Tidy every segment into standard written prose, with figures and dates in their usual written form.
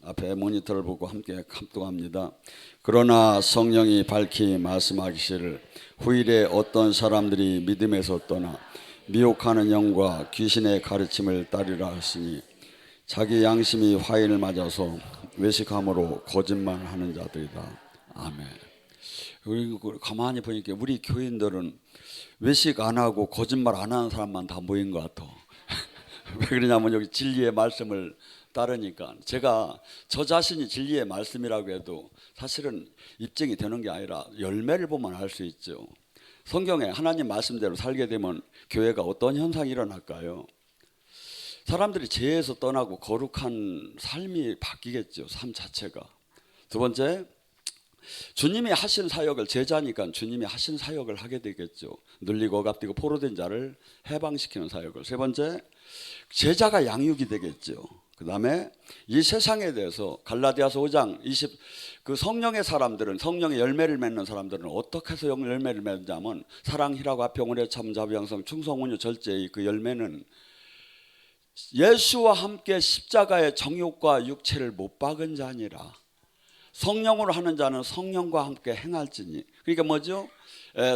앞에 모니터를 보고 함께 합독합니다. 그러나 성령이 밝히 말씀하시기를 후일에 어떤 사람들이 믿음에서 떠나 미혹하는 영과 귀신의 가르침을 따르라 하시니 자기 양심이 화인을 맞아서 외식함으로 거짓말하는 자들이다. 아멘. 그리고 가만히 보니까 우리 교인들은 외식 안 하고 거짓말 안 하는 사람만 다 모인 것 같아. 왜 그러냐면 여기 진리의 말씀을 따르니까. 제가 저 자신이 진리의 말씀이라고 해도 사실은 입증이 되는 게 아니라 열매를 보면 알 수 있죠. 성경에 하나님 말씀대로 살게 되면 교회가 어떤 현상이 일어날까요? 사람들이 죄에서 떠나고 거룩한 삶이 바뀌겠죠. 삶 자체가. 두 번째, 주님이 하신 사역을, 제자니까 주님이 하신 사역을 하게 되겠죠. 눌리고 억압되고 포로된 자를 해방시키는 사역을. 세 번째, 제자가 양육이 되겠죠. 그 다음에 이 세상에 대해서 갈라디아서 5장 20, 그 성령의 사람들은, 성령의 열매를 맺는 사람들은 어떻게 해서 열매를 맺냐면 사랑, 희락, 화평, 은혜, 참, 자비, 양성, 충성, 온유, 절제의 그 열매는 예수와 함께 십자가의 정욕과 육체를 못 박은 자니라. 성령으로 하는 자는 성령과 함께 행할지니. 그러니까 뭐죠?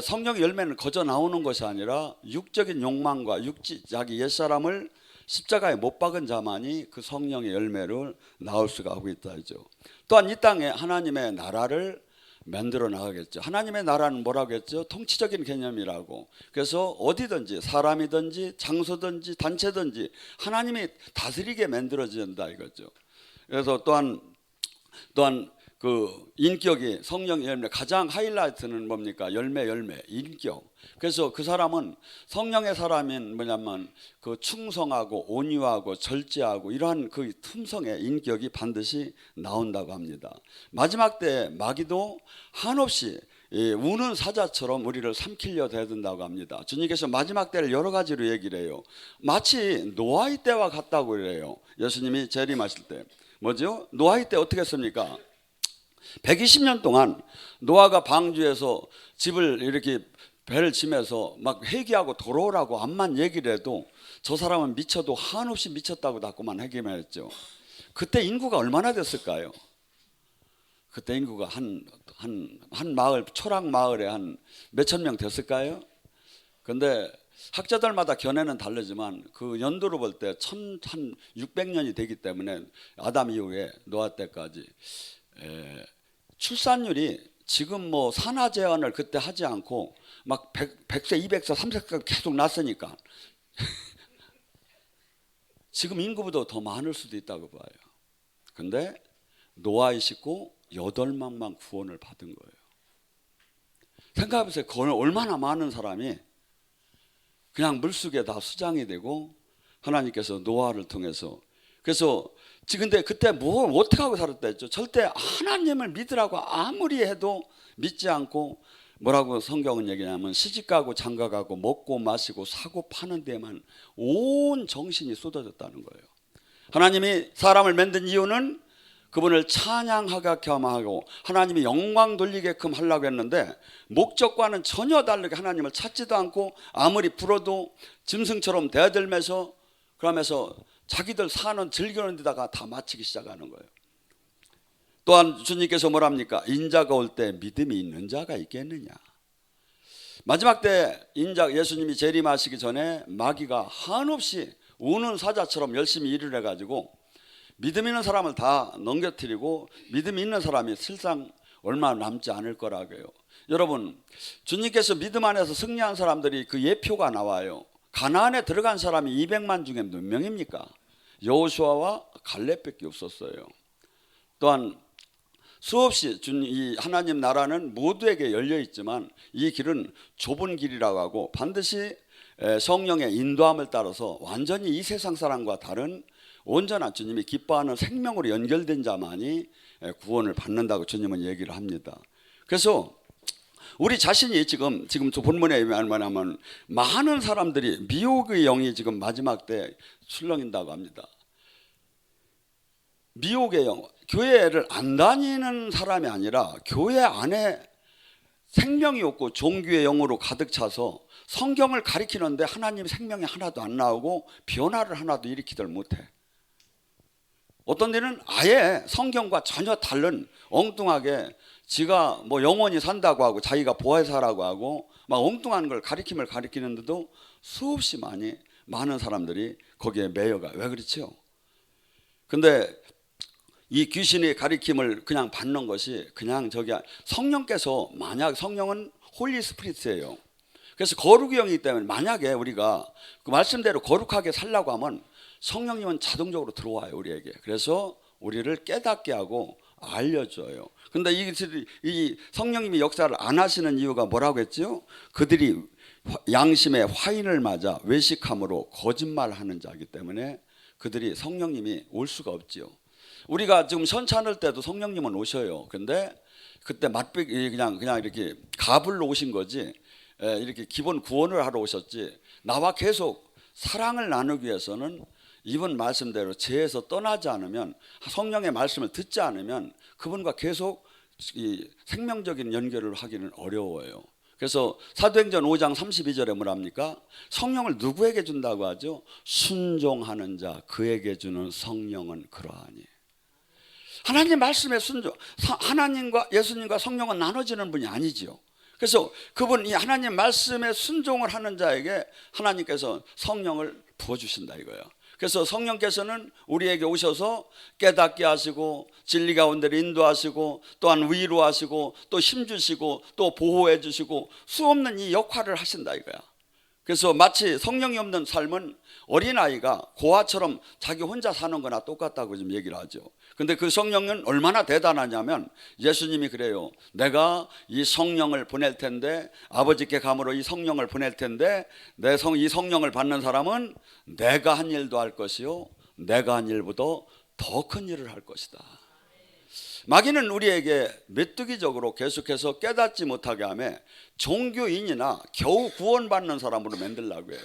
성령의 열매는 거저 나오는 것이 아니라 육적인 욕망과 자기 옛사람을 십자가에 못 박은 자만이 그 성령의 열매를 나올 수가 하고 있다죠. 또한 이 땅에 하나님의 나라를 만들어 나가겠죠. 하나님의 나라는 뭐라고 했죠? 통치적인 개념이라고. 그래서 어디든지 사람이든지 장소든지 단체든지 하나님이 다스리게 만들어진다 이거죠. 그래서 또한 그 인격이 성령 열매, 가장 하이라이트는 뭡니까? 열매, 인격. 그래서 그 사람은 성령의 사람인 뭐냐면 그 충성하고 온유하고 절제하고 이러한 그 틈성의 인격이 반드시 나온다고 합니다. 마지막 때 마귀도 한없이 우는 사자처럼 우리를 삼키려 대든다고 합니다. 주님께서 마지막 때를 여러 가지로 얘기를 해요. 마치 노아의 때와 같다고 그래요. 예수님이 재림하실 때. 뭐죠? 노아의 때 어떻게 했습니까? 120년 동안 노아가 방주에서 집을 이렇게 배를 치면서 막 회개하고 돌아오라고 암만 얘기를 해도 저 사람은 미쳐도 한없이 미쳤다고 자꾸만 얘기만 했죠. 그때 인구가 얼마나 됐을까요? 그때 인구가 한 마을, 초락 마을에 한 몇천 명 됐을까요? 근데 학자들마다 견해는 다르지만 그 연도로 볼 때 한 600년이 되기 때문에 아담 이후에 노아 때까지 출산율이 지금 뭐 산하 제한을 그때 하지 않고 막 100세, 200세, 300세 계속 났으니까 지금 인구보다 더 많을 수도 있다고 봐요. 근데 노아의 식구 8명만 구원을 받은 거예요. 생각해보세요. 얼마나 많은 사람이 그냥 물속에 다 수장이 되고 하나님께서 노아를 통해서. 그래서 근데 그때 뭘 어떻게 하고 살았다 했죠? 절대 하나님을 믿으라고 아무리 해도 믿지 않고 뭐라고 성경은 얘기하냐면 시집가고 장가가고 먹고 마시고 사고 파는 데만 온 정신이 쏟아졌다는 거예요. 하나님이 사람을 만든 이유는 그분을 찬양하게 겸하고 하나님이 영광 돌리게끔 하려고 했는데 목적과는 전혀 다르게 하나님을 찾지도 않고 아무리 불어도 짐승처럼 대들면서 그러면서 자기들 사는 즐기는 데다가 다 마치기 시작하는 거예요. 또한 주님께서 뭐랍니까? 인자가 올 때 믿음이 있는 자가 있겠느냐. 마지막 때 예수님이 재림하시기 전에 마귀가 한없이 우는 사자처럼 열심히 일을 해가지고 믿음 있는 사람을 다 넘겨뜨리고 믿음 있는 사람이 실상 얼마 남지 않을 거라고 해요. 여러분, 주님께서 믿음 안에서 승리한 사람들이 그 예표가 나와요. 가나안에 들어간 사람이 200만 중에 몇 명입니까? 여호수아와 갈렙밖에 없었어요. 또한 수없이 이 하나님 나라는 모두에게 열려 있지만 이 길은 좁은 길이라고 하고 반드시 성령의 인도함을 따라서 완전히 이 세상 사람과 다른 온전한 주님이 기뻐하는 생명으로 연결된 자만이 구원을 받는다고 주님은 얘기를 합니다. 그래서 우리 자신이 지금 저 본문에 말하면 많은 사람들이 미혹의 영이 지금 마지막 때 출렁인다고 합니다. 미혹의 영, 교회를 안 다니는 사람이 아니라 교회 안에 생명이 없고 종교의 영으로 가득 차서 성경을 가리키는데 하나님 생명이 하나도 안 나오고 변화를 하나도 일으키들 못해. 어떤 데는 아예 성경과 전혀 다른 엉뚱하게 지가 뭐 영원히 산다고 하고 자기가 보혜사라고 하고 막 엉뚱한 걸 가리키는데도 수없이 많은 사람들이 거기에 매여가. 왜 그렇죠? 근데 이 귀신의 가리킴을 그냥 받는 것이 그냥 성령께서, 만약 성령은 홀리 스피릿이에요. 그래서 거룩의 영이기 때문에 만약에 우리가 그 말씀대로 거룩하게 살려고 하면 성령님은 자동적으로 들어와요, 우리에게. 그래서 우리를 깨닫게 하고 알려줘요. 근데 이 성령님이 역사를 안 하시는 이유가 뭐라고 했죠? 그들이 양심의 화인을 맞아 외식함으로 거짓말하는 자이기 때문에 그들이 성령님이 올 수가 없지요. 우리가 지금 선찬할 때도 성령님은 오셔요. 근데 그때 그냥 이렇게 가불로 오신 거지, 이렇게 기본 구원을 하러 오셨지, 나와 계속 사랑을 나누기 위해서는 이번 말씀대로 죄에서 떠나지 않으면, 성령의 말씀을 듣지 않으면 그분과 계속 이 생명적인 연결을 하기는 어려워요. 그래서 사도행전 5장 32절에 뭐랍니까? 성령을 누구에게 준다고 하죠? 순종하는 자 그에게 주는 성령은 그러하니. 하나님 말씀에 순종, 하나님과 예수님과 성령은 나눠지는 분이 아니지요. 그래서 그분, 이 하나님 말씀에 순종을 하는 자에게 하나님께서 성령을 부어주신다 이거예요. 그래서 성령께서는 우리에게 오셔서 깨닫게 하시고 진리 가운데로 인도하시고 또한 위로하시고 또 힘주시고 또 보호해 주시고 수없는 이 역할을 하신다 이거야. 그래서 마치 성령이 없는 삶은 어린아이가 고아처럼 자기 혼자 사는 거나 똑같다고 좀 얘기를 하죠. 근데 그 성령은 얼마나 대단하냐면 예수님이 그래요. 내가 이 성령을 보낼 텐데, 아버지께 감으로 이 성령을 보낼 텐데 이 성령을 받는 사람은 내가 한 일도 할 것이요 내가 한 일보다 더 큰 일을 할 것이다. 마귀는 우리에게 메뚜기적으로 계속해서 깨닫지 못하게 하며 종교인이나 겨우 구원받는 사람으로 만들려고 해요.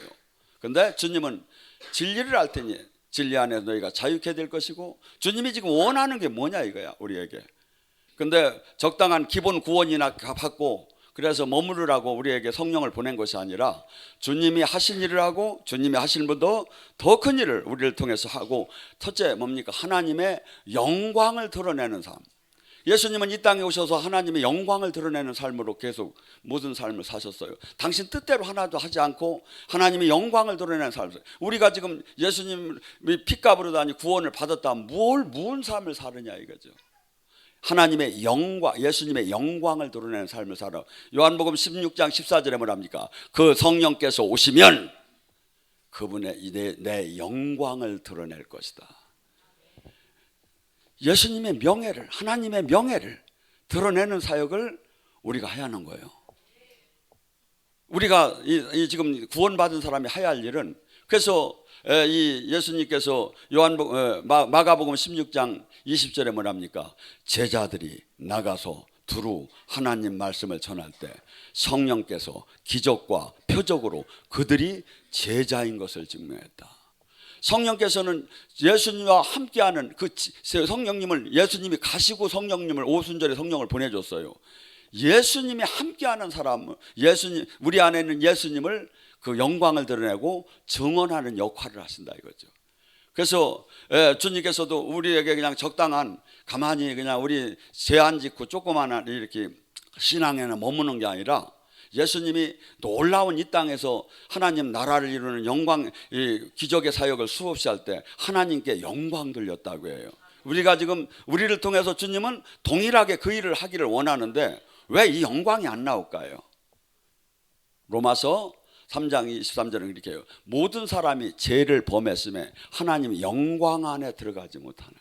근데 주님은 진리를 알 테니 진리 안에서 너희가 자유케 될 것이고, 주님이 지금 원하는 게 뭐냐 이거야 우리에게. 근데 적당한 기본 구원이나 받고 그래서 머무르라고 우리에게 성령을 보낸 것이 아니라 주님이 하신 일을 하고 주님이 하신 분도 더 큰 일을 우리를 통해서 하고, 첫째 뭡니까? 하나님의 영광을 드러내는 삶. 예수님은 이 땅에 오셔서 하나님의 영광을 드러내는 삶으로 계속 모든 삶을 사셨어요. 당신 뜻대로 하나도 하지 않고 하나님의 영광을 드러내는 삶. 우리가 지금 예수님이 피값으로 다니 구원을 받았다면 무슨 삶을 사느냐 이거죠. 하나님의 영광, 예수님의 영광을 드러내는 삶을 살아. 요한복음 16장 14절에 뭐랍니까? 그 성령께서 오시면 그분의 내 영광을 드러낼 것이다. 예수님의 명예를, 하나님의 명예를 드러내는 사역을 우리가 해야 하는 거예요. 우리가 지금 구원받은 사람이 해야 할 일은, 그래서 이 예수님께서 마가복음 16장 20절에 뭐랍니까? 제자들이 나가서 두루 하나님 말씀을 전할 때 성령께서 기적과 표적으로 그들이 제자인 것을 증명했다. 성령께서는 예수님과 함께하는 그 성령님을, 예수님이 가시고 성령님을, 오순절에 성령을 보내줬어요. 예수님이 함께하는 사람, 우리 안에 있는 예수님을 그 영광을 드러내고 증언하는 역할을 하신다 이거죠. 그래서 주님께서도 우리에게 그냥 적당한, 가만히 그냥 우리 제한 짓고 조그마한 이렇게 신앙에는 머무는 게 아니라 예수님이 놀라운 이 땅에서 하나님 나라를 이루는 영광, 이 기적의 사역을 수없이 할 때 하나님께 영광 돌렸다고 해요. 우리가 지금 우리를 통해서 주님은 동일하게 그 일을 하기를 원하는데 왜 이 영광이 안 나올까요? 로마서 3장 23절은 이렇게 해요. 모든 사람이 죄를 범했음에 하나님의 영광 안에 들어가지 못하는.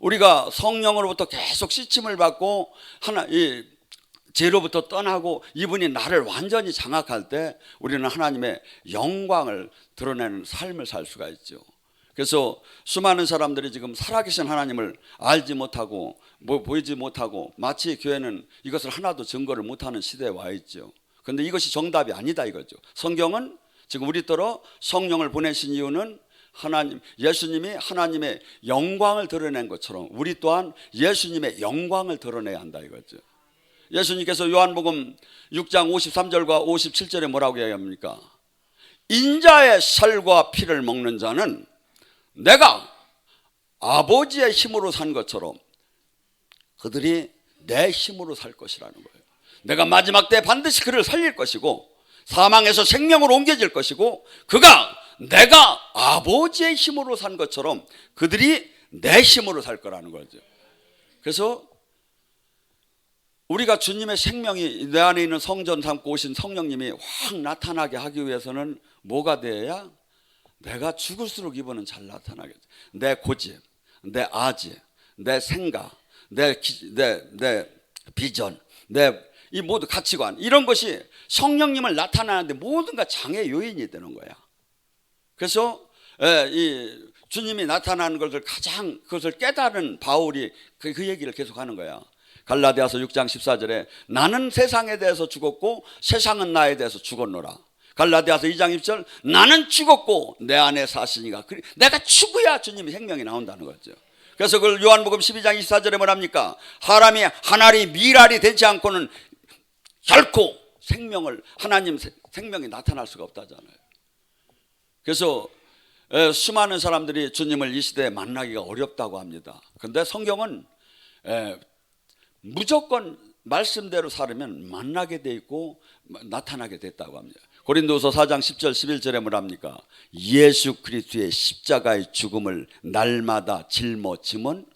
우리가 성령으로부터 계속 씻임을 받고 죄로부터 떠나고 이분이 나를 완전히 장악할 때 우리는 하나님의 영광을 드러내는 삶을 살 수가 있죠. 그래서 수많은 사람들이 지금 살아계신 하나님을 알지 못하고 보이지 못하고 마치 교회는 이것을 하나도 증거를 못하는 시대에 와 있죠. 그런데 이것이 정답이 아니다 이거죠. 성경은 지금 우리더러 성령을 보내신 이유는 예수님이 하나님의 영광을 드러낸 것처럼 우리 또한 예수님의 영광을 드러내야 한다 이거죠. 예수님께서 요한복음 6장 53절과 57절에 뭐라고 얘기합니까? 인자의 살과 피를 먹는 자는 내가 아버지의 힘으로 산 것처럼 그들이 내 힘으로 살 것이라는 거예요. 내가 마지막 때 반드시 그를 살릴 것이고 사망에서 생명으로 옮겨질 것이고 그가 내가 아버지의 힘으로 산 것처럼 그들이 내 힘으로 살 거라는 거죠. 그래서 우리가 주님의 생명이 내 안에 있는 성전 삼고 오신 성령님이 확 나타나게 하기 위해서는 뭐가 돼야? 내가 죽을수록 이분은 잘 나타나겠죠. 내 고집, 내 아지, 내 생각, 내 비전, 이 모든 가치관 이런 것이 성령님을 나타나는데 모든가 장애 요인이 되는 거야. 그래서 이 주님이 나타나는 것을 가장 그것을 깨달은 바울이 그 얘기를 계속하는 거야. 갈라디아서 6장 14절에 나는 세상에 대해서 죽었고 세상은 나에 대해서 죽었노라. 갈라디아서 2장 20절 나는 죽었고 내 안에 사시니가. 내가 죽어야 주님의 생명이 나온다는 거죠. 그래서 그걸 요한복음 12장 24절에 뭐랍니까? 사람이 한 알이 밀알이 되지 않고는 결코 생명을 하나님 생명이 나타날 수가 없다잖아요. 그래서 수많은 사람들이 주님을 이 시대에 만나기가 어렵다고 합니다. 그런데 성경은 무조건 말씀대로 살으면 만나게 돼 있고 나타나게 됐다고 합니다. 고린도서 4장 10절 11절에 뭐랍니까? 예수 그리스도의 십자가의 죽음을 날마다 짊어짐은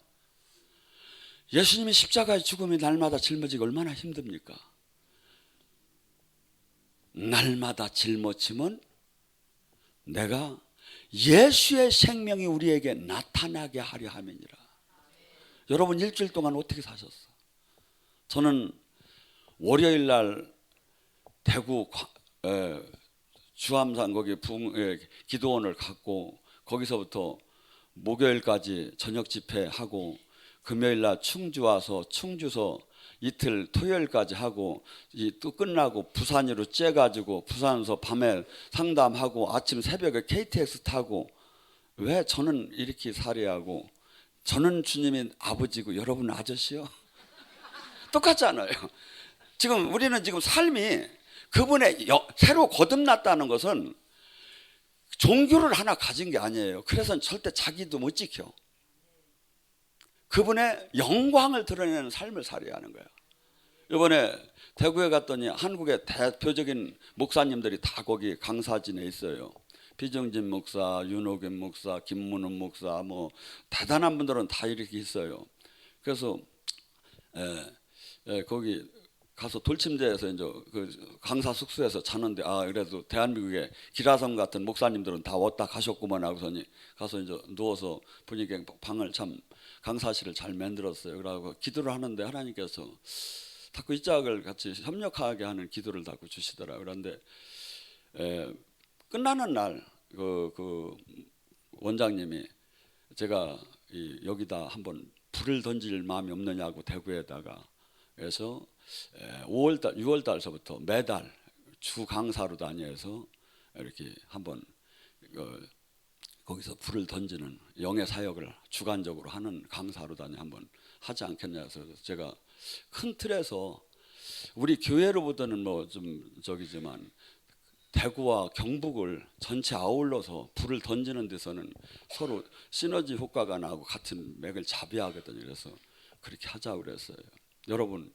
예수님이 십자가의 죽음이 날마다 짊어지기 얼마나 힘듭니까? 날마다 짊어짐은 내가 예수의 생명이 우리에게 나타나게 하려 함이니라. 여러분 일주일 동안 어떻게 사셨어? 저는 월요일 날 대구 주암산 거기 기도원을 갔고 거기서부터 목요일까지 저녁 집회하고 금요일 날 충주 와서 충주서 이틀 토요일까지 하고 또 끝나고 부산으로 째가지고 부산에서 밤에 상담하고 아침 새벽에 KTX 타고. 왜 저는 이렇게 살해하고 저는 주님이 아버지고 여러분은 아저씨요? 똑같잖아요. 지금 우리는 지금 삶이 그분의 새로 거듭났다는 것은 종교를 하나 가진 게 아니에요. 그래서 절대 자기도 못 지켜. 그분의 영광을 드러내는 삶을 살아야 하는 거예요. 이번에 대구에 갔더니 한국의 대표적인 목사님들이 다 거기 강사진에 있어요. 비정진 목사, 윤호균 목사, 김문훈 목사, 뭐 대단한 분들은 다 이렇게 있어요. 그래서 거기 가서 돌침대에서 이제 그 강사 숙소에서 자는데 그래도 대한민국의 기라성 같은 목사님들은 다 왔다 가셨구만 하고서니 가서 이제 누워서 분위기 방을 참 강사실을 잘 만들었어요. 그러고 기도를 하는데 하나님께서 자꾸 이 짝을 같이 협력하게 하는 기도를 자꾸 주시더라고요. 그런데 끝나는 날 그 원장님이 제가 여기다 한번 불을 던질 마음이 없느냐고 대구에다가 그래서 6월달서부터 매달 주 강사로 다녀서 이렇게 한번 거기서 불을 던지는 영의 사역을 주관적으로 하는 강사로 다녀 한번 하지 않겠냐 해서 제가 큰 틀에서 우리 교회로부터는 뭐 좀 저기지만 대구와 경북을 전체 아울러서 불을 던지는 데서는 서로 시너지 효과가 나고 같은 맥을 잡아야하거든요. 그래서 그렇게 하자고 그랬어요. 여러분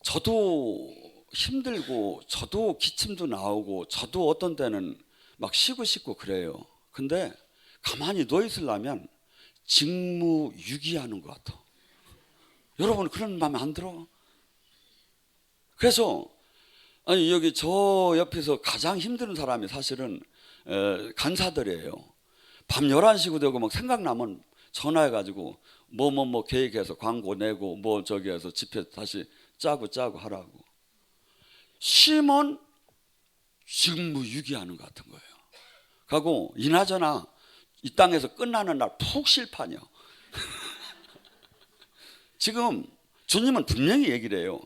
저도 힘들고 저도 기침도 나오고 저도 어떤 때는 막 쉬고 싶고 그래요. 근데 가만히 누워 있으려면 직무유기하는 것 같아. 여러분 그런 마음에 안 들어? 그래서 아니 여기 저 옆에서 가장 힘든 사람이 사실은 간사들이에요. 밤 11시고 되고 막 생각나면 전화해가지고 뭐 계획해서 광고 내고 뭐 저기 해서 집회 다시 짜고 하라고. 쉬면 직무유기하는 것 같은 거예요. 하고 이나저나 이 땅에서 끝나는 날 푹 쉴 판이요. 지금 주님은 분명히 얘기를 해요.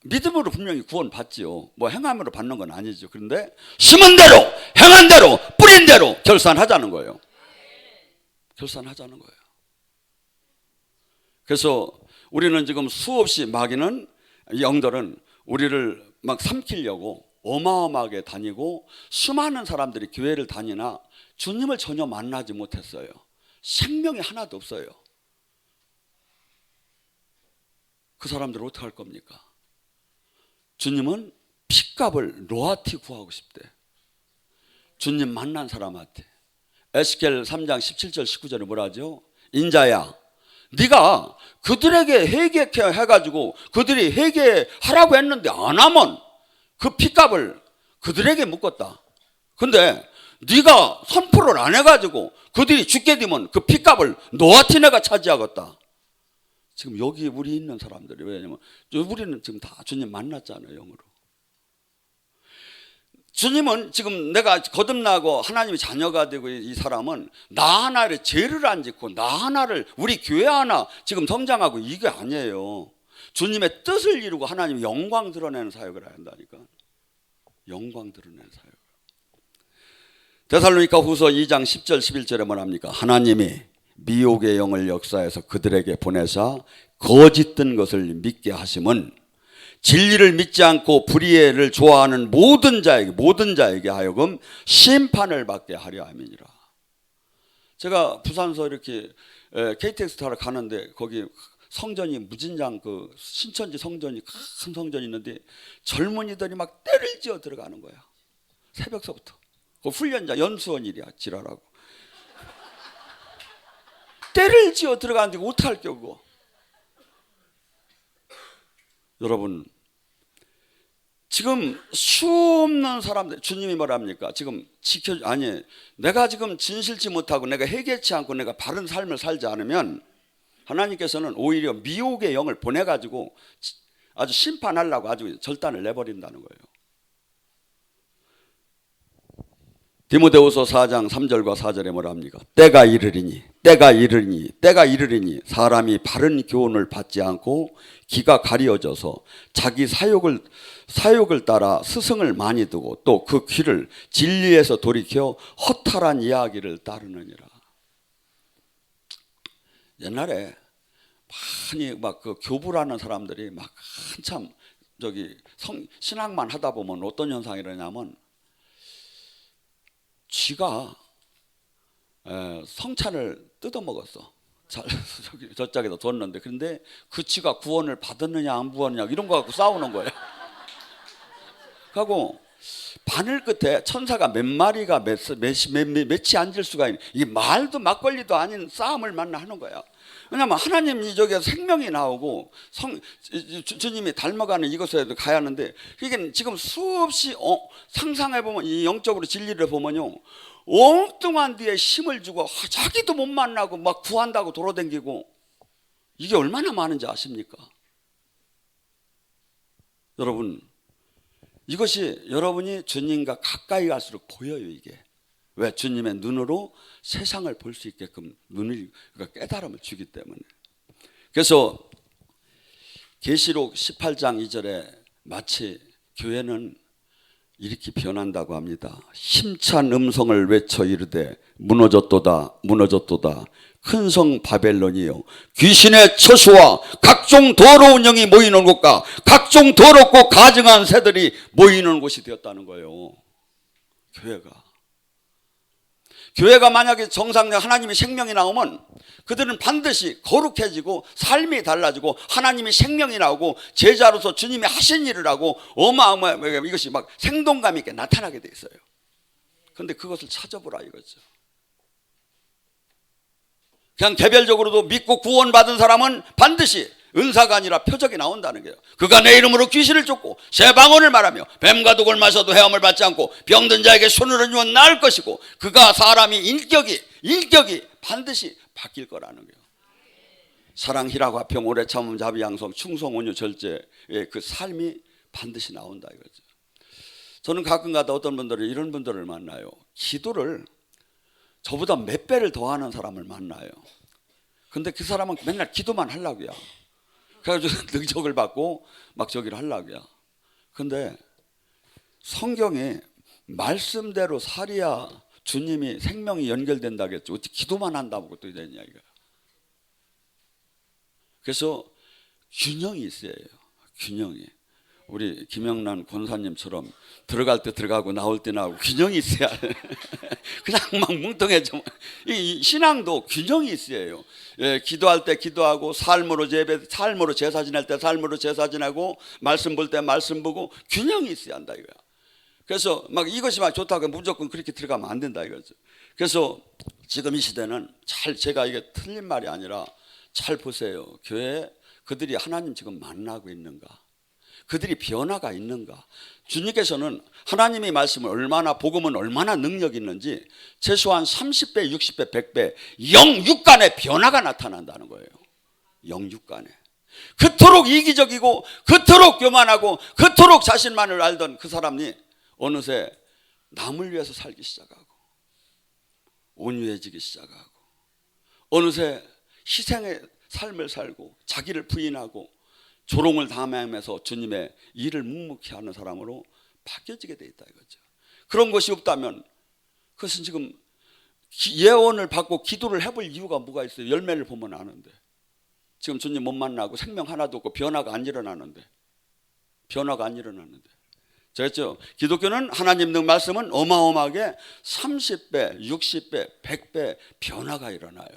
믿음으로 분명히 구원 받지요. 뭐 행함으로 받는 건 아니죠. 그런데 심은 대로 행한 대로 뿌린 대로 결산하자는 거예요. 결산하자는 거예요. 그래서 우리는 지금 수없이 마귀는 영들은 우리를 막 삼키려고 어마어마하게 다니고 수많은 사람들이 교회를 다니나 주님을 전혀 만나지 못했어요. 생명이 하나도 없어요. 그 사람들은 어떻게 할 겁니까? 주님은 핏값을 로아티 구하고 싶대. 주님 만난 사람한테. 에스겔 3장 17절 19절에 뭐라 하죠? 인자야, 네가 그들에게 회개케 해가지고 그들이 회개하라고 했는데 안 하면 그 핏값을 그들에게 묻겠다. 근데 네가 선포를 안 해가지고 그들이 죽게 되면 그 핏값을 너한테 내가 차지하겠다. 지금 여기 우리 있는 사람들이, 왜냐면 우리는 지금 다 주님 만났잖아요, 영으로. 주님은 지금 내가 거듭나고 하나님의 자녀가 되고 이 사람은 나 하나를 죄를 안 짓고 나 하나를 우리 교회 하나 지금 성장하고 이게 아니에요. 주님의 뜻을 이루고 하나님의 영광 드러내는 사역을 해야 한다니까. 영광 드러내는 사역. 데살로니가 후서 2장 10절 11절에 뭐랍니까? 하나님이 미혹의 영을 역사해서 그들에게 보내사 거짓된 것을 믿게 하심은 진리를 믿지 않고 불의를 좋아하는 모든 자에게 하여금 심판을 받게 하려 함이니라. 제가 부산서 이렇게 KTX 타러 가는데 거기 성전이 무진장 그 신천지 성전이 큰 성전이 있는데 젊은이들이 막 때를 지어 들어가는 거야. 새벽서부터. 그 훈련자 연수원 일이야, 지랄하고. 때를 지어 들어가는데 어떡할 겨. 여러분, 지금 수없는 사람들, 주님이 뭐랍니까? 지금 내가 지금 진실치 못하고 내가 회개치 않고 내가 바른 삶을 살지 않으면 하나님께서는 오히려 미혹의 영을 보내가지고 아주 심판하려고 아주 절단을 내버린다는 거예요. 디모데후서 4장 3절과 4절에 뭐랍니까? 때가 이르리니 사람이 바른 교훈을 받지 않고 귀가 가려져서 자기 사욕을 따라 스승을 많이 두고 또 그 귀를 진리에서 돌이켜 허탈한 이야기를 따르느니라. 옛날에 많이 막 그 교부라는 사람들이 막 한참 신학만 하다 보면 어떤 현상이 일어나냐면 쥐가 성찬을 뜯어먹었어. 저짝에다 뒀는데, 그런데 그 쥐가 구원을 받았느냐 안 받았느냐 이런 거 갖고 싸우는 거예요. 하고 바늘 끝에 천사가 몇 마리가 몇이 앉을 수가 있는, 이게 말도 막걸리도 아닌 싸움을 하는 거야. 왜냐하면 하나님이 저기서 생명이 나오고 주님이 닮아가는 이곳에도 가야 하는데, 이게 지금 수없이 상상해보면 이 영적으로 진리를 보면요, 엉뚱한 데에 힘을 주고 자기도 못 만나고 막 구한다고 돌아다니고, 이게 얼마나 많은지 아십니까? 여러분, 이것이 여러분이 주님과 가까이 갈수록 보여요. 이게 왜? 주님의 눈으로 세상을 볼 수 있게끔 그러니까 깨달음을 주기 때문에. 그래서 계시록 18장 2절에 마치 교회는 이렇게 변한다고 합니다. 힘찬 음성을 외쳐 이르되 무너졌도다 무너졌도다 큰 성 바벨론이요, 귀신의 처수와 각종 더러운 영이 모이는 곳과 각종 더럽고 가증한 새들이 모이는 곳이 되었다는 거예요. 교회가 만약에 정상적 하나님의 생명이 나오면 그들은 반드시 거룩해지고 삶이 달라지고 하나님의 생명이 나오고 제자로서 주님이 하신 일을 하고 어마어마하게 이것이 막 생동감 있게 나타나게 돼 있어요. 그런데 그것을 찾아보라 이거죠. 그냥 개별적으로도 믿고 구원받은 사람은 반드시 은사가 아니라 표적이 나온다는 거예요. 그가 내 이름으로 귀신을 쫓고 새 방언을 말하며 뱀과 독을 마셔도 헤엄을 받지 않고 병든 자에게 손을 얹으면 나을 것이고 그가 사람이 인격이 반드시 바뀔 거라는 거예요. 사랑, 희락, 화평, 오래 참음, 자비, 양성, 충성, 온유, 절제의 그 삶이 반드시 나온다 이거죠. 저는 가끔가다 어떤 분들은 이런 분들을 만나요. 기도를 저보다 몇 배를 더하는 사람을 만나요. 근데 그 사람은 맨날 기도만 하려고요. 그래가지고 능력을 받고 막 저기를 하려고요. 근데 성경에 말씀대로 살이야 주님이 생명이 연결된다겠죠. 어떻게 기도만 한다고 또 되냐 이거. 그래서 균형이 있어야 해요. 균형이. 우리 김영란 권사님처럼 들어갈 때 들어가고 나올 때 나오고 균형이 있어야 그냥 막 뭉뚱해져. 이 신앙도 균형이 있어요. 예, 기도할 때 기도하고 삶으로 제사 지낼 때 삶으로 제사 지내고 말씀 볼 때 말씀 보고 균형이 있어야 한다 이거야. 그래서 막 이것이 막 좋다고 무조건 그렇게 들어가면 안 된다 이거죠. 그래서 지금 이 시대는 제가 이게 틀린 말이 아니라 잘 보세요. 교회에 그들이 하나님 지금 만나고 있는가? 그들이 변화가 있는가? 주님께서는 하나님의 말씀을 얼마나, 복음은 얼마나 능력 있는지 최소한 30배, 60배, 100배 영육간의 변화가 나타난다는 거예요. 영육간에. 그토록 이기적이고 그토록 교만하고 그토록 자신만을 알던 그 사람이 어느새 남을 위해서 살기 시작하고 온유해지기 시작하고 어느새 희생의 삶을 살고 자기를 부인하고 조롱을 당하면서 주님의 일을 묵묵히 하는 사람으로 바뀌어지게 돼 있다 이거죠. 그런 것이 없다면 그것은 지금 예언을 받고 기도를 해볼 이유가 뭐가 있어요? 열매를 보면 아는데 지금 주님 못 만나고 생명 하나도 없고 변화가 안 일어나는데 제가 했죠. 기독교는 하나님 능 말씀은 어마어마하게 30배, 60배, 100배 변화가 일어나요.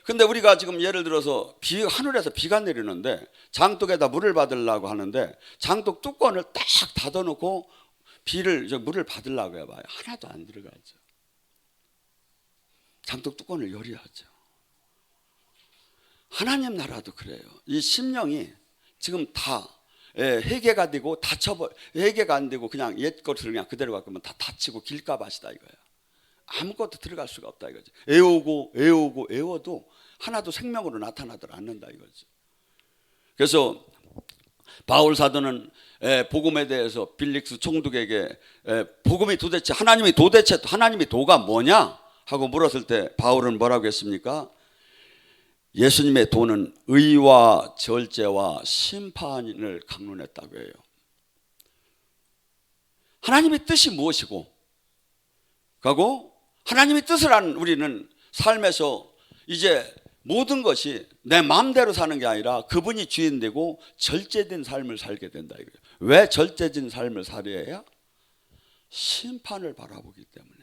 근데 우리가 지금 예를 들어서 하늘에서 비가 내리는데 장독에다 물을 받으려고 하는데 장독 뚜껑을 딱 닫아놓고 물을 받으려고 해봐요. 하나도 안 들어가죠. 장독 뚜껑을 열어야죠. 하나님 나라도 그래요. 이 심령이 지금 다 회개가 되고 회개가 안 되고 그냥 옛 것을 그냥 그대로 갖고 다 다치고 길가밭이다 이거야. 아무것도 들어갈 수가 없다 이거죠. 애워도 하나도 생명으로 나타나들 않는다 이거죠. 그래서 바울 사도는 복음에 대해서 빌릭스 총독에게 복음이 도대체 하나님이 도가 뭐냐 하고 물었을 때 바울은 뭐라고 했습니까? 예수님의 도는 의와 절제와 심판을 강론했다고 해요. 하나님의 뜻이 무엇이고 가고 하나님의 뜻을 아는 우리는 삶에서 이제 모든 것이 내 마음대로 사는 게 아니라 그분이 주인 되고 절제된 삶을 살게 된다 이거예요. 왜 절제된 삶을 살아야 해요? 심판을 바라보기 때문에,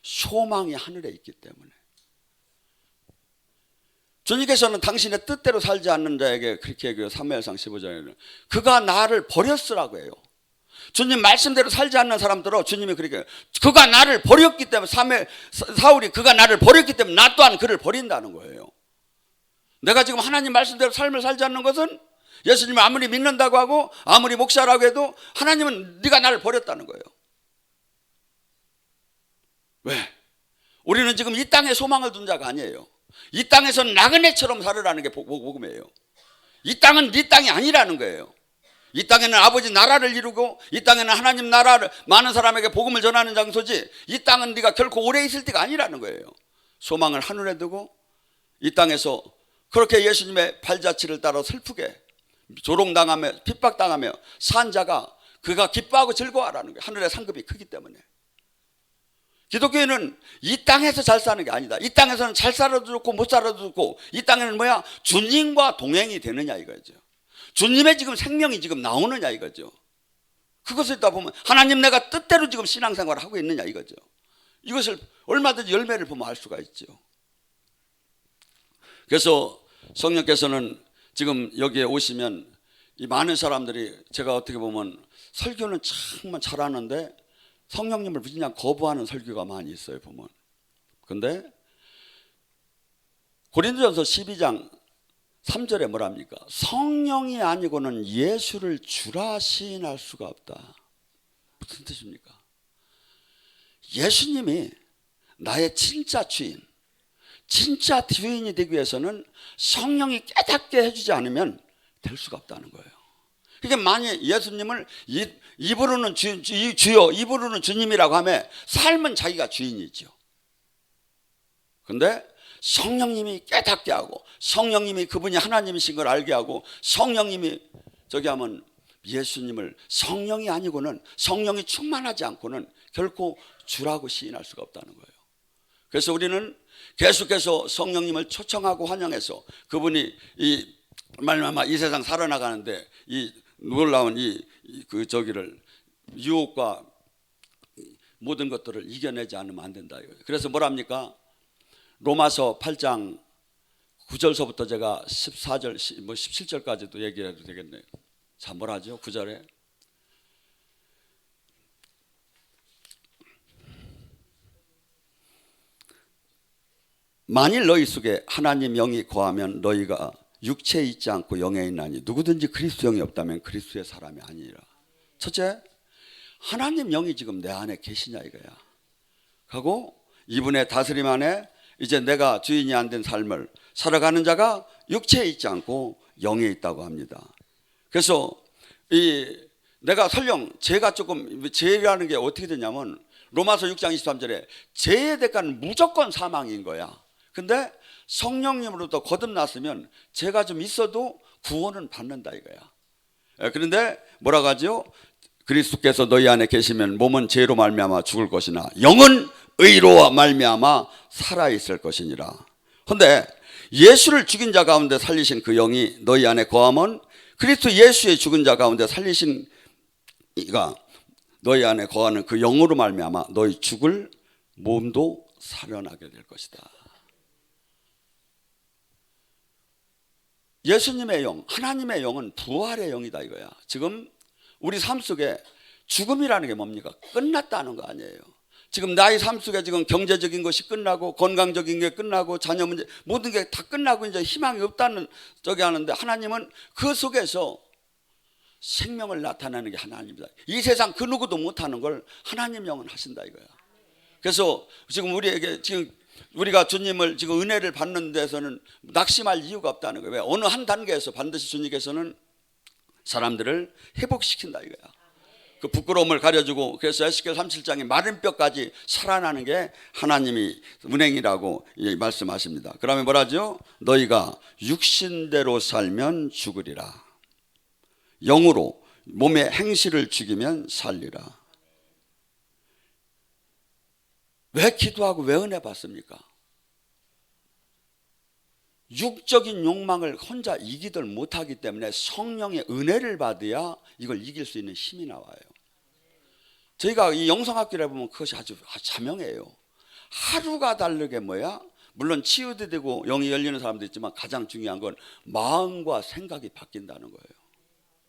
소망이 하늘에 있기 때문에. 주님께서는 당신의 뜻대로 살지 않는 자에게 그렇게 사무엘상 15장에는 그가 나를 버렸으라고 해요. 주님 말씀대로 살지 않는 사람들은 주님이 그렇게 그가 나를 버렸기 때문에 사울이 그가 나를 버렸기 때문에 나 또한 그를 버린다는 거예요. 내가 지금 하나님 말씀대로 삶을 살지 않는 것은 예수님을 아무리 믿는다고 하고 아무리 목사라고 해도 하나님은 네가 나를 버렸다는 거예요. 왜? 우리는 지금 이 땅에 소망을 둔 자가 아니에요. 이 땅에서는 나그네처럼 살으라는 게 복음이에요. 이 땅은 네 땅이 아니라는 거예요. 이 땅에는 아버지 나라를 이루고 이 땅에는 하나님 나라를 많은 사람에게 복음을 전하는 장소지 이 땅은 네가 결코 오래 있을 때가 아니라는 거예요. 소망을 하늘에 두고 이 땅에서 그렇게 예수님의 발자취를 따라 슬프게 조롱당하며 핍박당하며 산 자가 그가 기뻐하고 즐거워하라는 거예요. 하늘의 상급이 크기 때문에. 기독교인은 이 땅에서 잘 사는 게 아니다. 이 땅에서는 잘 살아도 좋고 못 살아도 좋고 이 땅에는 뭐야? 주님과 동행이 되느냐 이거죠. 주님의 지금 생명이 지금 나오느냐 이거죠. 그것을 있다 보면 하나님 내가 뜻대로 지금 신앙생활을 하고 있느냐 이거죠. 이것을 얼마든지 열매를 보면 알 수가 있죠. 그래서 성령께서는 지금 여기에 오시면 이 많은 사람들이 제가 어떻게 보면 설교는 정말 잘하는데 성령님을 그냥 거부하는 설교가 많이 있어요 보면. 근데 고린도전서 12장 3절에 뭐랍니까? 성령이 아니고는 예수를 주라 시인할 수가 없다. 무슨 뜻입니까? 예수님이 나의 진짜 주인, 진짜 주인이 되기 위해서는 성령이 깨닫게 해주지 않으면 될 수가 없다는 거예요. 그러니까 만약 예수님을 입으로는 주여, 입으로는 주님이라고 하면 삶은 자기가 주인이죠. 그런데 성령님이 깨닫게 하고 성령님이 그분이 하나님이신 걸 알게 하고 성령님이 하면 예수님을 성령이 아니고는 성령이 충만하지 않고는 결코 주라고 시인할 수가 없다는 거예요. 그래서 우리는 계속해서 성령님을 초청하고 환영해서 그분이 이 세상 살아나가는데 이 놀라운 이 그 저기를 유혹과 모든 것들을 이겨내지 않으면 안 된다 이거예요. 그래서 뭐랍니까? 로마서 8장 9절서부터 제가 14절 뭐 17절까지도 얘기해도 되겠네요. 자, 뭐라죠? 9절에 만일 너희 속에 하나님 영이 거하면 너희가 육체에 있지 않고 영에 있나니 누구든지 그리스도 영이 없다면 그리스도의 사람이 아니라. 첫째, 하나님 영이 지금 내 안에 계시냐 이거야. 하고 이분의 다스림 안에 이제 내가 주인이 안 된 삶을 살아가는 자가 육체에 있지 않고 영에 있다고 합니다. 그래서 내가 설령 죄가 조금, 죄라는 게 어떻게 되냐면 로마서 6장 23절에 죄의 대가는 무조건 사망인 거야. 근데 성령님으로부터 거듭났으면 죄가 좀 있어도 구원은 받는다 이거야. 그런데 뭐라고 하죠? 그리스도께서 너희 안에 계시면 몸은 죄로 말미암아 죽을 것이나 영은 의로와 말미암아 살아 있을 것이니라. 그런데 예수를 죽인 자 가운데 살리신 그 영이 너희 안에 거하면 그리스도 예수의 죽은 자 가운데 살리신 이가 너희 안에 거하는 그 영으로 말미암아 너희 죽을 몸도 살아나게 될 것이다. 예수님의 영, 하나님의 영은 부활의 영이다 이거야. 지금 우리 삶 속에 죽음이라는 게 뭡니까? 끝났다는 거 아니에요. 지금 나의 삶 속에 지금 경제적인 것이 끝나고 건강적인 게 끝나고 자녀 문제 모든 게 다 끝나고 이제 희망이 없다는 저기 하는데 하나님은 그 속에서 생명을 나타내는 게 하나님이다. 이 세상 그 누구도 못하는 걸 하나님 영은 하신다 이거야. 그래서 지금 우리에게 지금 우리가 주님을 지금 은혜를 받는 데서는 낙심할 이유가 없다는 거예요. 왜? 어느 한 단계에서 반드시 주님께서는 사람들을 회복시킨다 이거야. 그 부끄러움을 가려주고 그래서 에스겔 37장에 마른 뼈까지 살아나는 게 하나님이 은행이라고 말씀하십니다. 그러면 뭐라죠? 너희가 육신대로 살면 죽으리라. 영으로 몸의 행실을 죽이면 살리라. 왜 기도하고 왜 은혜 받습니까? 육적인 욕망을 혼자 이기들 못하기 때문에 성령의 은혜를 받아야 이걸 이길 수 있는 힘이 나와요. 저희가 이 영성학교를 해보면 그것이 아주 자명해요. 하루가 다르게 뭐야? 물론 치유되고 영이 열리는 사람도 있지만 가장 중요한 건 마음과 생각이 바뀐다는 거예요.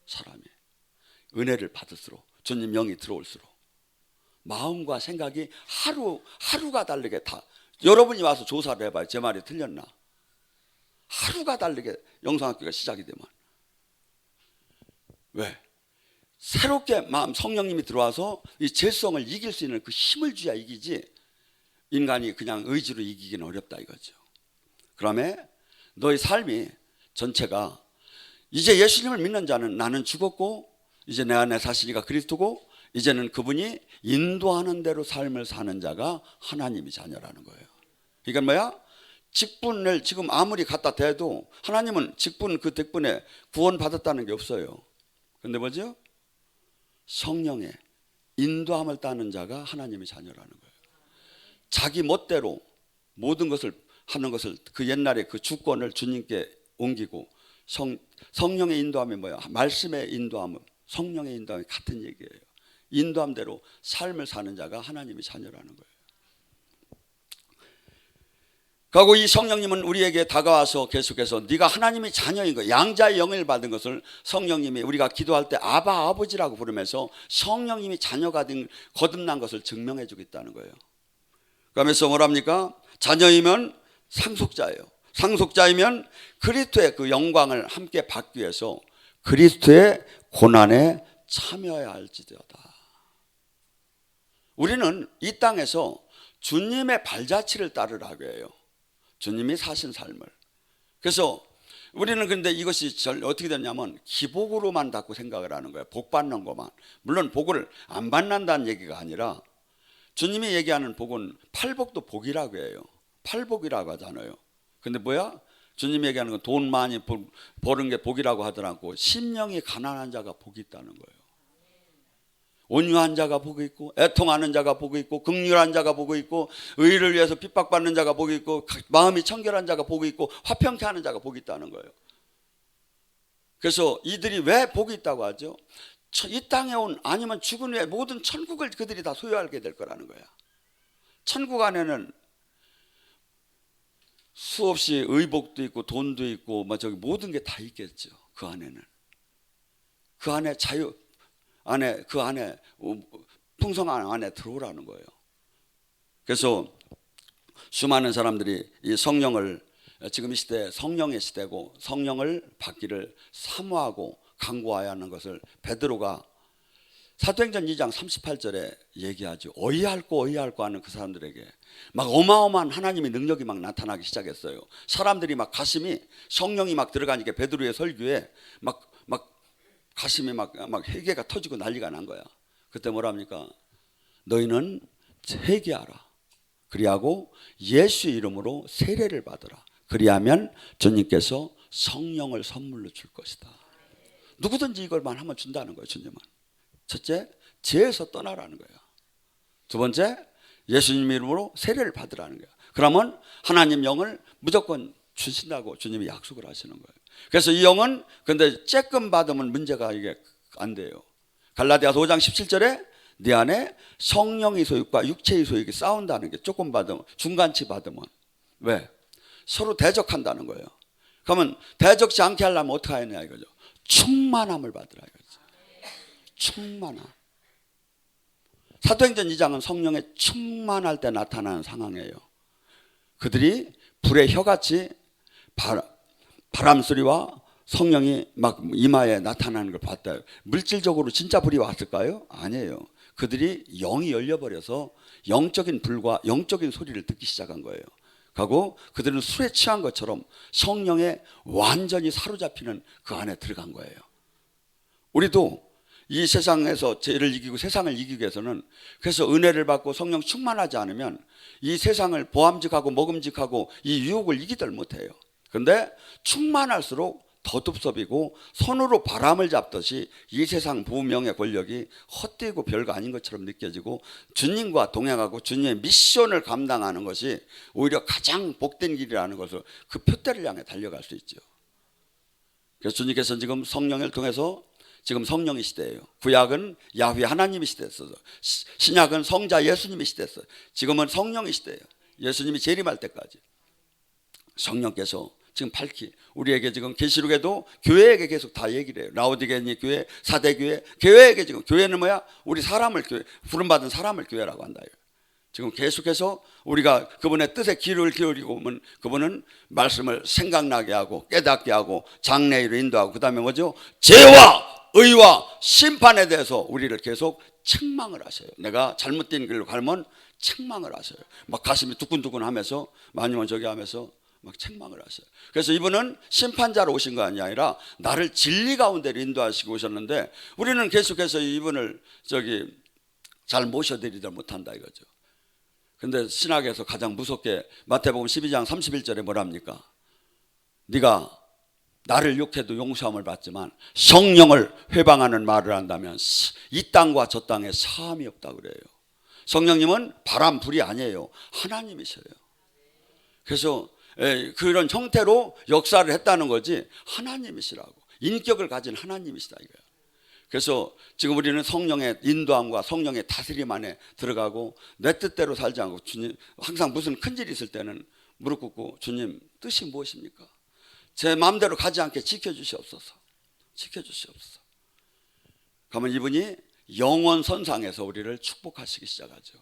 사람이 은혜를 받을수록 주님 영이 들어올수록 마음과 생각이 하루가 다르게 다. 여러분이 와서 조사를 해봐요. 제 말이 틀렸나? 하루가 다르게 영성학교가 시작이 되면 왜? 새롭게 마음 성령님이 들어와서 이 죄성을 이길 수 있는 그 힘을 줘야 이기지 인간이 그냥 의지로 이기기는 어렵다 이거죠. 그러면 너의 삶이 전체가 이제 예수님을 믿는 자는 나는 죽었고 이제 내 안에 사시니까 그리스도고 이제는 그분이 인도하는 대로 삶을 사는 자가 하나님의 자녀라는 거예요. 이건 뭐야? 직분을 지금 아무리 갖다 대도 하나님은 직분 그 덕분에 구원받았다는 게 없어요. 그런데 뭐죠? 성령의 인도함을 따는 자가 하나님의 자녀라는 거예요. 자기 멋대로 모든 것을 하는 것을 그 옛날에 그 주권을 주님께 옮기고 성령의 인도함이 뭐야? 말씀의 인도함은 성령의 인도함이 같은 얘기예요. 인도함대로 삶을 사는 자가 하나님의 자녀라는 거예요. 그리고 이 성령님은 우리에게 다가와서 계속해서 네가 하나님의 자녀인 거, 양자의 영을 받은 것을 성령님이 우리가 기도할 때 아바 아버지라고 부르면서 성령님이 자녀가 된 거듭난 것을 증명해 주겠다는 거예요. 그러면서 뭐랍니까? 자녀이면 상속자예요. 상속자이면 그리스도의 그 영광을 함께 받기 위해서 그리스도의 고난에 참여해야 할지어다. 우리는 이 땅에서 주님의 발자취를 따르라고 해요. 주님이 사신 삶을. 그래서 우리는 근데 이것이 어떻게 되냐면 기복으로만 자꾸 생각을 하는 거예요. 복 받는 것만. 물론 복을 안 받는다는 얘기가 아니라 주님이 얘기하는 복은 팔복도 복이라고 해요. 팔복이라고 하잖아요. 근데 뭐야? 주님이 얘기하는 건 돈 많이 버는 게 복이라고 하더라고. 심령이 가난한 자가 복이 있다는 거예요. 온유한 자가 복이 있고 애통하는 자가 복이 있고 긍휼한 자가 복이 있고 의를 위해서 핍박받는 자가 복이 있고 마음이 청결한 자가 복이 있고 화평케 하는 자가 복이 있다는 거예요. 그래서 이들이 왜 복이 있다고 하죠? 이 땅에 온 아니면 죽은 후에 모든 천국을 그들이 다 소유하게 될 거라는 거야. 천국 안에는 수없이 의복도 있고 돈도 있고 뭐 저기 모든 게 다 있겠죠. 그 안에는. 그 안에 자유 안에 그 안에 풍성한 안에 들어오라는 거예요. 그래서 수많은 사람들이 이 성령을 지금 이 시대에 성령의 시대고 성령을 받기를 사모하고 간구해야 하는 것을 베드로가 사도행전 2장 38절에 얘기하죠. 어이할꼬 하는 그 사람들에게 막 어마어마한 하나님의 능력이 막 나타나기 시작했어요. 사람들이 막 가슴이 성령이 막 들어가니까 베드로의 설교에 막 가슴이 막 회개가 터지고 난리가 난 거야. 그때 뭐랍니까? 너희는 회개하라. 그리하고 예수의 이름으로 세례를 받으라. 그리하면 주님께서 성령을 선물로 줄 것이다. 누구든지 이걸만 하면 준다는 거예요. 주님은. 첫째, 죄에서 떠나라는 거예요. 두 번째, 예수님 이름으로 세례를 받으라는 거예요. 그러면 하나님 영을 무조건 주신다고 주님이 약속을 하시는 거예요. 그래서 이 영은 근데 쬐끔 받으면 문제가 이게 안 돼요. 갈라디아서 5장 17절에 네 안에 성령의 소유과 육체의 소유가 싸운다는 게 조금 받으면 중간치 받으면 왜? 서로 대적한다는 거예요. 그러면 대적지 않게 하려면 어떻게 하느냐 이거죠. 충만함을 받으라 이거죠. 충만함. 사도행전 2장은 성령의 충만할 때 나타나는 상황이에요. 그들이 불의 혀같이 바람 소리와 성령이 막 이마에 나타나는 걸 봤다. 물질적으로 진짜 불이 왔을까요? 아니에요. 그들이 영이 열려버려서 영적인 불과 영적인 소리를 듣기 시작한 거예요. 하고 그들은 술에 취한 것처럼 성령에 완전히 사로잡히는 그 안에 들어간 거예요. 우리도 이 세상에서 죄를 이기고 세상을 이기기 위해서는 그래서 은혜를 받고 성령 충만하지 않으면 이 세상을 보암직하고 먹음직하고 이 유혹을 이기들 못해요. 그런데 충만할수록 더덥섭이고 손으로 바람을 잡듯이 이 세상 부명의 권력이 헛되고 별거 아닌 것처럼 느껴지고 주님과 동행하고 주님의 미션을 감당하는 것이 오히려 가장 복된 길이라는 것을 그 표대를 향해 달려갈 수 있죠. 그래서 주님께서는 지금 성령을 통해서 지금 성령의 시대예요. 구약은 야훼 하나님의 시대였어요. 신약은 성자 예수님의 시대였어요. 지금은 성령의 시대예요. 예수님이 재림할 때까지 성령께서 지금 밝히 우리에게 지금 계시록에도 교회에게 계속 다 얘기를 해요. 라오디게니 교회, 사대 교회, 교회에게 지금 교회는 뭐야? 우리 사람을 교회, 부름받은 사람을 교회라고 한다. 지금 계속해서 우리가 그분의 뜻에 귀를 기울이고 오면 그분은 말씀을 생각나게 하고 깨닫게 하고 장래로 인도하고 그 다음에 뭐죠? 죄와 의와 심판에 대해서 우리를 계속 책망을 하셔요. 내가 잘못된 길로 가면 책망을 하셔요. 막 가슴이 두근두근 하면서 아니면 저기 하면서 막 책망을 하셔요. 그래서 이분은 심판자로 오신 거 아니라 나를 진리 가운데로 인도하시고 오셨는데 우리는 계속해서 이분을 저기 잘 모셔드리지 못한다 이거죠. 근데 신학에서 가장 무섭게 마태복음 12장 31절에 뭐랍니까? 네가 나를 욕해도 용서함을 받지만 성령을 회방하는 말을 한다면 이 땅과 저 땅에 사함이 없다 그래요. 성령님은 바람 불이 아니에요. 하나님이셔요. 그래서 그런 형태로 역사를 했다는 거지 하나님이시라고 인격을 가진 하나님이시다 이거예요. 그래서 지금 우리는 성령의 인도함과 성령의 다스림 안에 들어가고 내 뜻대로 살지 않고 주님 항상 무슨 큰일이 있을 때는 무릎 꿇고 주님 뜻이 무엇입니까? 제 마음대로 가지 않게 지켜주시옵소서. 지켜주시옵소서. 그러면 이분이 영원 선상에서 우리를 축복하시기 시작하죠.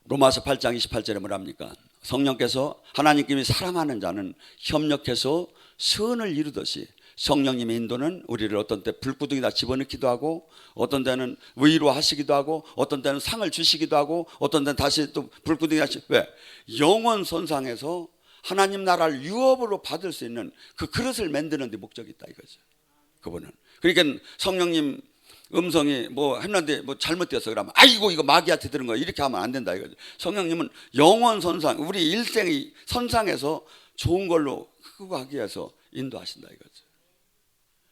로마서 8장 28절에 뭐랍니까? 성령께서 하나님께서 사랑하는 자는 협력해서 선을 이루듯이 성령님의 인도는 우리를 어떤 때 불구덩이다 집어넣기도 하고 어떤 때는 위로하시기도 하고 어떤 때는 상을 주시기도 하고 어떤 때는 다시 또 불구덩이다 왜? 영원 선상에서 하나님 나라를 유업으로 받을 수 있는 그 그릇을 만드는 데 목적이 있다 이거죠. 그분은. 그러니까 성령님 음성이 뭐 했는데 뭐 잘못되어서 그러면 아이고 이거 마귀한테 들은 거야 이렇게 하면 안 된다 이거죠. 성령님은 영원 선상 우리 일생의 선상에서 좋은 걸로 크고 하기 위해서 인도하신다 이거죠.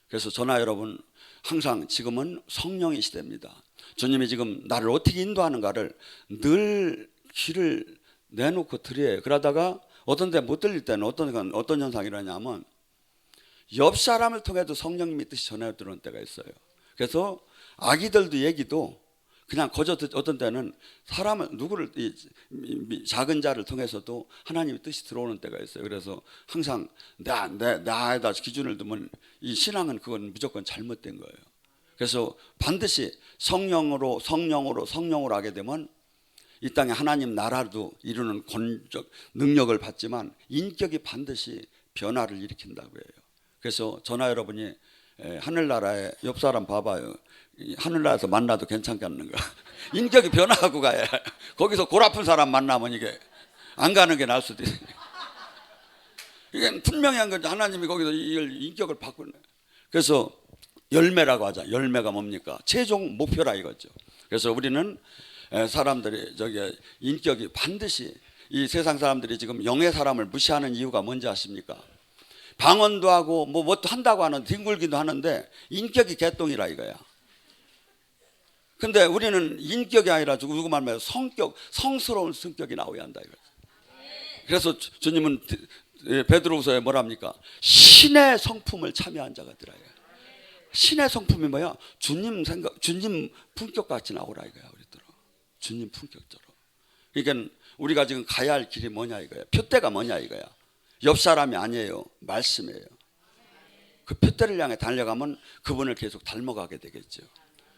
그래서 저나 여러분 항상 지금은 성령의 시대입니다. 주님이 지금 나를 어떻게 인도하는가를 늘 귀를 내놓고 드려요. 그러다가 어떤 데 못 들릴 때는 어떤 현상이 일어나냐면 옆 사람을 통해도 성령님의 뜻이 전해 들어오는 때가 있어요. 그래서 아기들도 얘기도 그냥 거저 어떤 때는 사람을 누구를 작은 자를 통해서도 하나님의 뜻이 들어오는 때가 있어요. 그래서 항상 나에다 기준을 두면 이 신앙은 그건 무조건 잘못된 거예요. 그래서 반드시 성령으로 하게 되면 이 땅에 하나님 나라도 이루는 권적 능력을 받지만 인격이 반드시 변화를 일으킨다고 해요. 그래서 저나 여러분이 하늘나라에 옆 사람 봐봐요. 하늘나라에서 만나도 괜찮지 않는가? 인격이 변화하고 가야. 거기서 골 아픈 사람 만나면 이게 안 가는 게 나을 수도 있어요. 이게 분명히 한 거죠. 하나님이 거기서 인격을 바꾸는. 그래서 열매라고 하자. 열매가 뭡니까? 최종 목표라 이거죠. 그래서 우리는 사람들이 인격이 반드시 이 세상 사람들이 지금 영의 사람을 무시하는 이유가 뭔지 아십니까? 방언도 하고 뭐 또 한다고 하는 뒹굴기도 하는데 인격이 개똥이라 이거야. 근데 우리는 인격이 아니라 누구 말하면 성스러운 성격이 나와야 한다 이거죠. 그래서 주님은 베드로후서에 뭐랍니까? 신의 성품을 참여한 자가 되라. 신의 성품이 뭐야? 주님 품격 같이 나오라 이거야. 우리들은 주님 품격처럼. 그러니까 우리가 지금 가야 할 길이 뭐냐 이거야. 표대가 뭐냐 이거야. 옆 사람이 아니에요. 말씀이에요. 그 표대를 향해 달려가면 그분을 계속 닮아가게 되겠죠.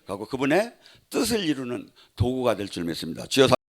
그리고 그분의 뜻을 이루는 도구가 될 줄 믿습니다. 주여